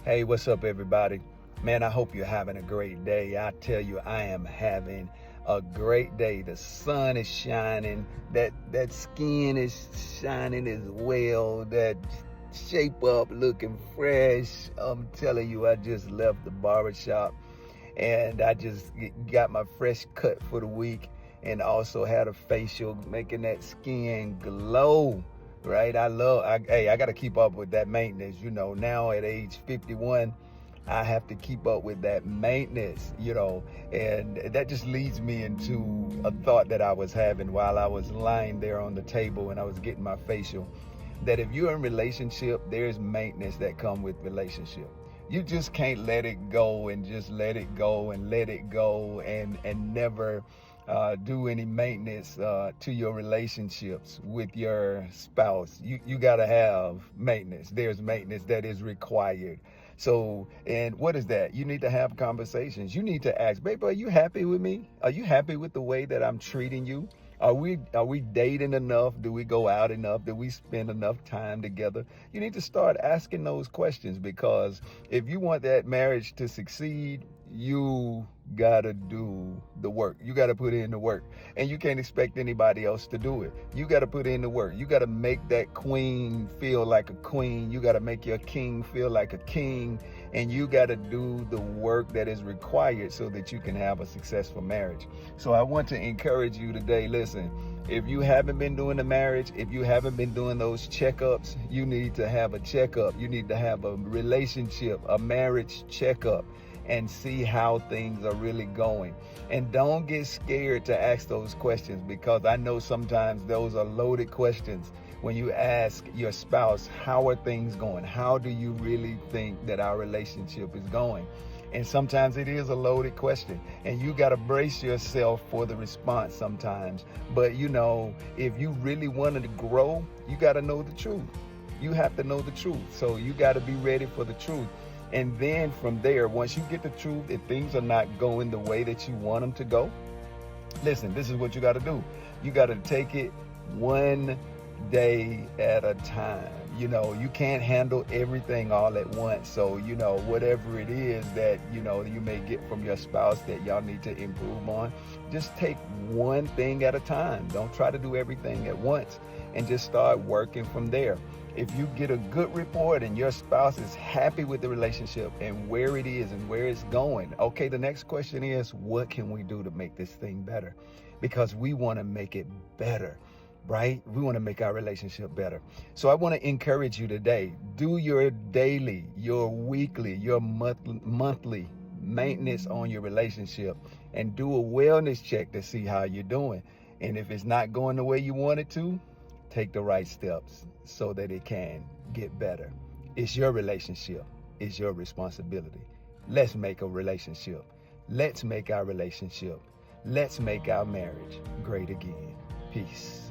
Hey, what's up, everybody? Man, I hope you're having a great day. I tell you, I am having a great day. The sun is shining, that skin is shining as well, that shape up looking fresh. I'm telling you, I just left the barbershop and I just got my fresh cut for the week and also had a facial making that skin glow. Right, I got to keep up with that maintenance. Now at age 51, I have to keep up with that maintenance. And that just leads me into a thought that I was having while I was lying there on the table and I was getting my facial, that if you're in relationship, there's maintenance that come with relationship. You just can't let it go and just let it go and let it go and never do any maintenance to your relationships with your spouse. You got to have maintenance. There's maintenance that is required. So, and what is that? You need to have conversations. You need to ask, babe, are you happy with me? Are you happy with the way that I'm treating you? Are we dating enough? Do we go out enough? Do we spend enough time together? You need to start asking those questions, because if you want that marriage to succeed, you gotta do the work. You gotta put in the work. And you can't expect anybody else to do it. You gotta put in the work. You gotta make that queen feel like a queen. You gotta make your king feel like a king. And you gotta do the work that is required so that you can have a successful marriage. So I want to encourage you today, listen, if you haven't been doing the marriage, if you haven't been doing those checkups, you need to have a checkup. You need to have a relationship, a marriage checkup, and see how things are really going. And don't get scared to ask those questions, because I know sometimes those are loaded questions. When you ask your spouse, how are things going? How do you really think that our relationship is going? And sometimes it is a loaded question, and you got to brace yourself for the response sometimes. But if you really wanted to grow, you got to know the truth. You have to know the truth. So you got to be ready for the truth. And then from there, once you get the truth, if things are not going the way that you want them to go, listen, this is what you got to do. You got to take it one day at a time. You can't handle everything all at once. So, whatever it is that, you may get from your spouse that y'all need to improve on, just take one thing at a time. Don't try to do everything at once, and just start working from there. If you get a good report and your spouse is happy with the relationship and where it is and where it's going, okay, the next question is, what can we do to make this thing better? Because we want to make it better, right? We want to make our relationship better. So I want to encourage you today, do your daily, your weekly, your monthly maintenance on your relationship, and do a wellness check to see how you're doing. And if it's not going the way you want it to, take the right steps so that it can get better. It's your relationship. It's your responsibility. Let's make a relationship. Let's make our relationship. Let's make our marriage great again. Peace.